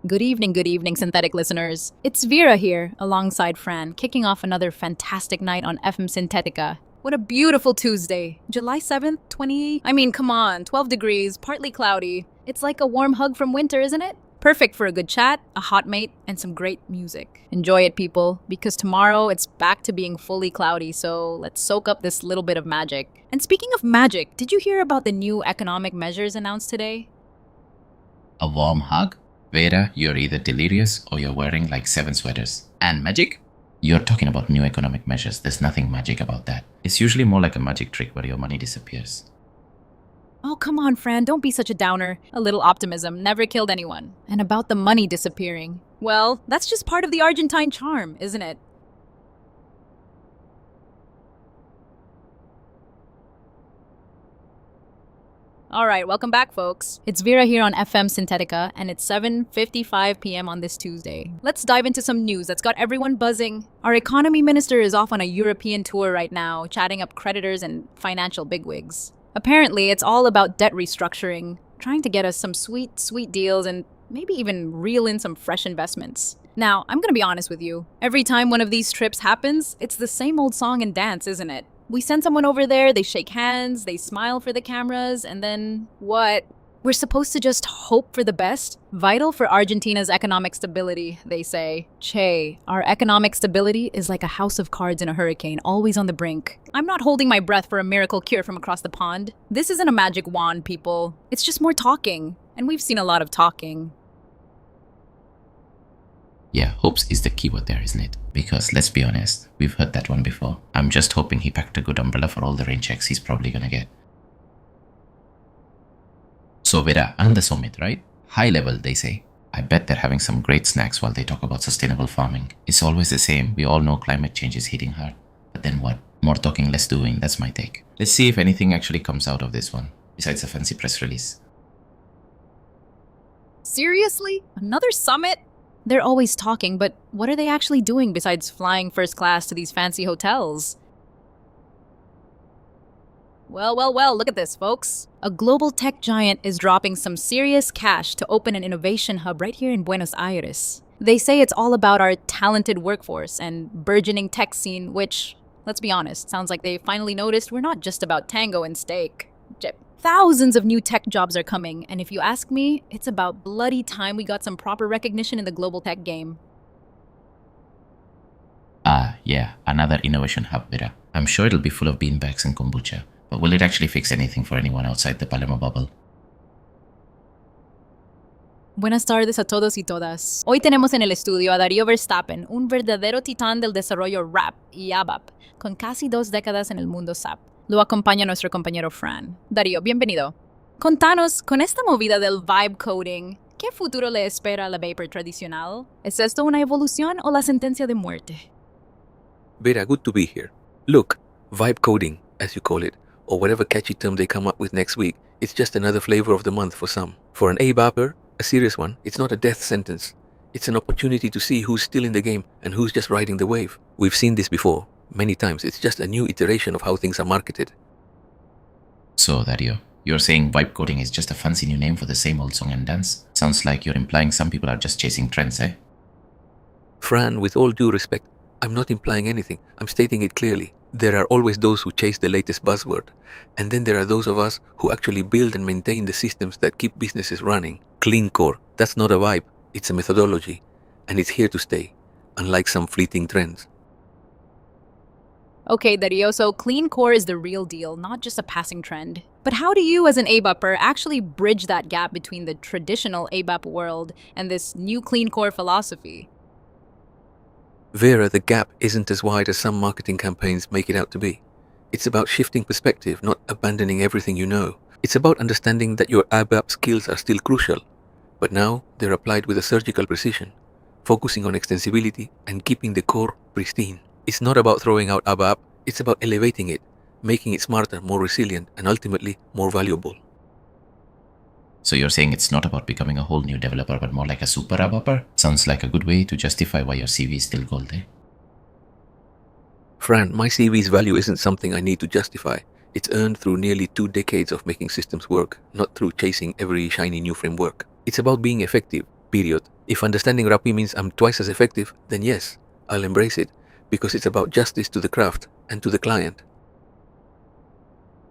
Good evening, synthetic listeners. It's Vera here, alongside Fran, kicking off another fantastic night on FM Synthetica. What a beautiful Tuesday. July 7th, 20. I mean, come on, 12 degrees, partly cloudy. It's like a warm hug from winter, isn't it? Perfect for a good chat, a hot mate, and some great music. Enjoy it, people, because tomorrow it's back to being fully cloudy, so let's soak up this little bit of magic. And speaking of magic, did you hear about the new economic measures announced today? A warm hug? Vera, you're either delirious or you're wearing like 7 sweaters. And magic? You're talking about new economic measures. There's nothing magic about that. It's usually more like a magic trick where your money disappears. Oh, come on, Fran, don't be such a downer. A little optimism never killed anyone. And about the money disappearing. Well, that's just part of the Argentine charm, isn't it? All right, welcome back, folks. It's Vera here on FM Synthetica, and it's 7:55 p.m. on this Tuesday. Let's dive into some news that's got everyone buzzing. Our economy minister is off on a European tour right now, chatting up creditors and financial bigwigs. Apparently, it's all about debt restructuring, trying to get us some sweet, sweet deals and maybe even reel in some fresh investments. Now, I'm gonna be honest with you. Every time one of these trips happens, it's the same old song and dance, isn't it? We send someone over there, they shake hands, they smile for the cameras, and then what? We're supposed to just hope for the best? Vital for Argentina's economic stability, they say. Che, our economic stability is like a house of cards in a hurricane, always on the brink. I'm not holding my breath for a miracle cure from across the pond. This isn't a magic wand, people. It's just more talking. And we've seen a lot of talking. Yeah, hopes is the keyword there, isn't it? Because let's be honest, we've heard that one before. I'm just hoping he packed a good umbrella for all the rain checks he's probably gonna get. So Vera, another summit, right? High level, they say. I bet they're having some great snacks while they talk about sustainable farming. It's always the same. We all know climate change is hitting hard. But then what? More talking, less doing. That's my take. Let's see if anything actually comes out of this one, besides a fancy press release. Seriously? Another summit? They're always talking, but what are they actually doing besides flying first class to these fancy hotels? Well, look at this, folks. A global tech giant is dropping some serious cash to open an innovation hub right here in Buenos Aires. They say it's all about our talented workforce and burgeoning tech scene, which, let's be honest, sounds like they finally noticed we're not just about tango and steak. Thousands of new tech jobs are coming, and if you ask me, it's about bloody time we got some proper recognition in the global tech game. Yeah, another innovation hub, Vera. I'm sure it'll be full of beanbags and kombucha, but will it actually fix anything for anyone outside the Palermo bubble? Buenas tardes a todos y todas. Hoy tenemos en el estudio a Darío Verstappen, un verdadero titán del desarrollo rap y ABAP, con casi 2 décadas en el mundo SAP. Lo acompaña nuestro compañero Fran. Darío, bienvenido. Contanos, con esta movida del vibe coding, ¿qué futuro le espera a la vapor tradicional? ¿Es esto una evolución o la sentencia de muerte? Vera, good to be here. Look, vibe coding, as you call it, or whatever catchy term they come up with next week, it's just another flavor of the month for some. For an ABAPer, a serious one, it's not a death sentence. It's an opportunity to see who's still in the game and who's just riding the wave. We've seen this before. Many times, it's just a new iteration of how things are marketed. So, Dario, you're saying vibe coding is just a fancy new name for the same old song and dance? Sounds like you're implying some people are just chasing trends, eh? Fran, with all due respect, I'm not implying anything. I'm stating it clearly. There are always those who chase the latest buzzword. And then there are those of us who actually build and maintain the systems that keep businesses running. Clean core, that's not a vibe. It's a methodology. And it's here to stay, unlike some fleeting trends. Okay, Darío, so clean core is the real deal, not just a passing trend. But how do you, as an ABAPer, actually bridge that gap between the traditional ABAP world and this new clean core philosophy? Vera, the gap isn't as wide as some marketing campaigns make it out to be. It's about shifting perspective, not abandoning everything you know. It's about understanding that your ABAP skills are still crucial, but now they're applied with a surgical precision, focusing on extensibility and keeping the core pristine. It's not about throwing out ABAP, it's about elevating it, making it smarter, more resilient, and ultimately more valuable. So you're saying it's not about becoming a whole new developer, but more like a super ABAPer? Sounds like a good way to justify why your CV is still gold, eh? Fran, my CV's value isn't something I need to justify. It's earned through nearly 2 decades of making systems work, not through chasing every shiny new framework. It's about being effective, period. If understanding Rapi means I'm twice as effective, then yes, I'll embrace it, because it's about justice to the craft and to the client.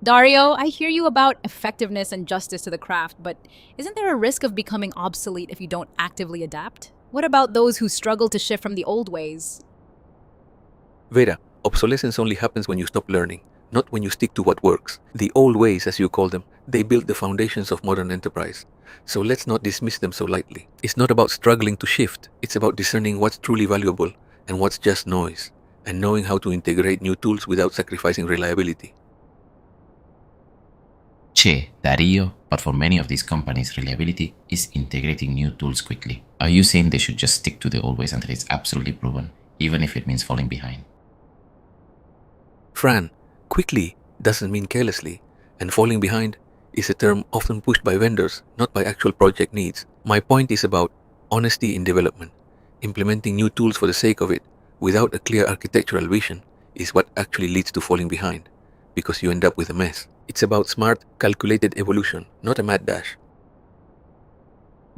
Dario, I hear you about effectiveness and justice to the craft, but isn't there a risk of becoming obsolete if you don't actively adapt? What about those who struggle to shift from the old ways? Vera, obsolescence only happens when you stop learning, not when you stick to what works. The old ways, as you call them, they built the foundations of modern enterprise. So let's not dismiss them so lightly. It's not about struggling to shift, it's about discerning what's truly valuable and what's just noise, and knowing how to integrate new tools without sacrificing reliability. Che, Darío, but for many of these companies, reliability is integrating new tools quickly. Are you saying they should just stick to the old ways until it's absolutely proven, even if it means falling behind? Fran, quickly doesn't mean carelessly, and falling behind is a term often pushed by vendors, not by actual project needs. My point is about honesty in development. Implementing new tools for the sake of it, without a clear architectural vision, is what actually leads to falling behind, because you end up with a mess. It's about smart, calculated evolution, not a mad dash.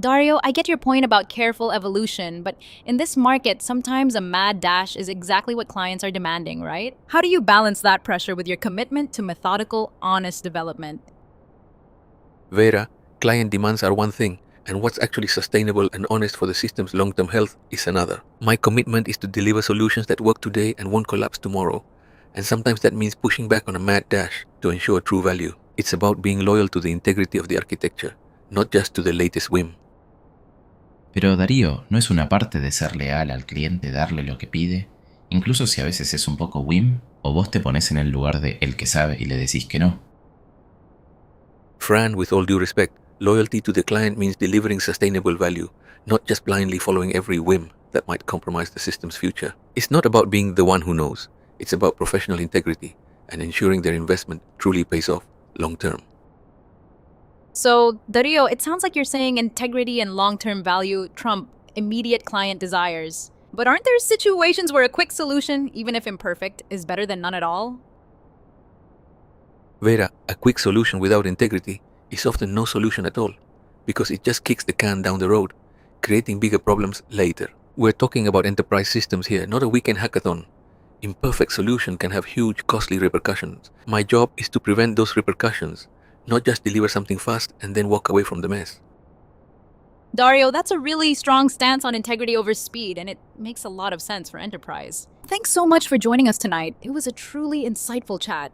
Dario, I get your point about careful evolution, but in this market, sometimes a mad dash is exactly what clients are demanding, right? How do you balance that pressure with your commitment to methodical, honest development? Vera, client demands are one thing, and what's actually sustainable and honest for the system's long-term health is another. My commitment is to deliver solutions that work today and won't collapse tomorrow. And sometimes that means pushing back on a mad dash to ensure true value. It's about being loyal to the integrity of the architecture, not just to the latest whim. Pero Darío, ¿no es una parte de ser leal al cliente darle lo que pide? Incluso si a veces es un poco whim, o vos te pones en el lugar de el que sabe y le decís que no. Fran, with all due respect, loyalty to the client means delivering sustainable value, not just blindly following every whim that might compromise the system's future. It's not about being the one who knows. It's about professional integrity and ensuring their investment truly pays off long term. So, Dario, it sounds like you're saying integrity and long-term value trump immediate client desires. But aren't there situations where a quick solution, even if imperfect, is better than none at all? Vera, a quick solution without integrity is often no solution at all, because it just kicks the can down the road, creating bigger problems later. We're talking about enterprise systems here, not a weekend hackathon. Imperfect solution can have huge, costly repercussions. My job is to prevent those repercussions, not just deliver something fast and then walk away from the mess. Dario, that's a really strong stance on integrity over speed, and it makes a lot of sense for enterprise. Thanks so much for joining us tonight. It was a truly insightful chat.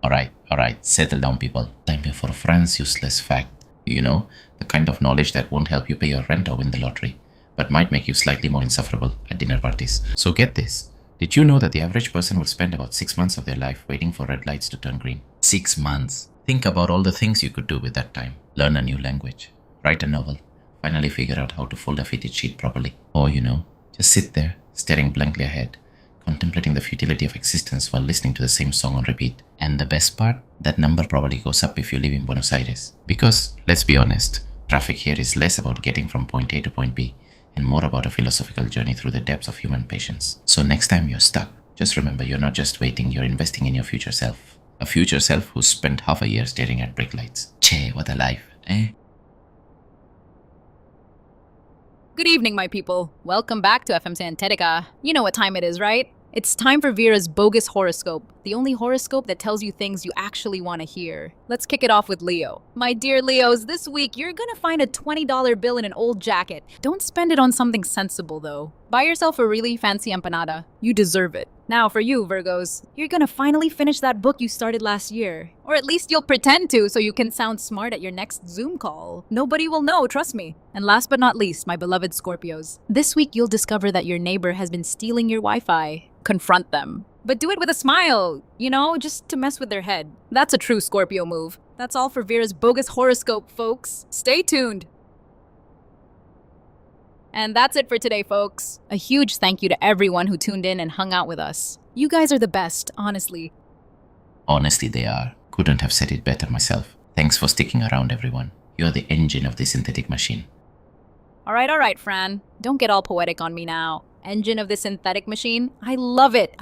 Alright, settle down people. Time for Fran's useless fact. You know, the kind of knowledge that won't help you pay your rent or win the lottery, but might make you slightly more insufferable at dinner parties. So get this. Did you know that the average person will spend about 6 months of their life waiting for red lights to turn green? 6 months. Think about all the things you could do with that time. Learn a new language, write a novel, finally figure out how to fold a fitted sheet properly. Or, just sit there, staring blankly ahead, contemplating the futility of existence while listening to the same song on repeat. And the best part? That number probably goes up if you live in Buenos Aires. Because, let's be honest, traffic here is less about getting from point A to point B, and more about a philosophical journey through the depths of human patience. So next time you're stuck, just remember you're not just waiting, you're investing in your future self. A future self who's spent half a year staring at brake lights. Che, what a life, eh? Good evening, my people. Welcome back to FM Santetica. You know what time it is, right? It's time for Vera's bogus horoscope, the only horoscope that tells you things you actually want to hear. Let's kick it off with Leo. My dear Leos, this week you're gonna find a $20 bill in an old jacket. Don't spend it on something sensible, though. Buy yourself a really fancy empanada. You deserve it. Now for you, Virgos, you're gonna finally finish that book you started last year. Or at least you'll pretend to so you can sound smart at your next Zoom call. Nobody will know, trust me. And last but not least, my beloved Scorpios. This week you'll discover that your neighbor has been stealing your Wi-Fi. Confront them. But do it with a smile, just to mess with their head. That's a true Scorpio move. That's all for Vera's bogus horoscope, folks. Stay tuned. And that's it for today, folks. A huge thank you to everyone who tuned in and hung out with us. You guys are the best, honestly. Honestly, they are. Couldn't have said it better myself. Thanks for sticking around, everyone. You're the engine of this synthetic machine. All right, Fran. Don't get all poetic on me now. Engine of the synthetic machine? I love it.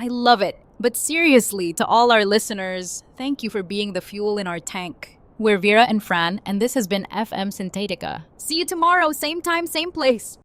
But seriously, to all our listeners, thank you for being the fuel in our tank. We're Vera and Fran, and this has been FM Synthetica. See you tomorrow, same time, same place.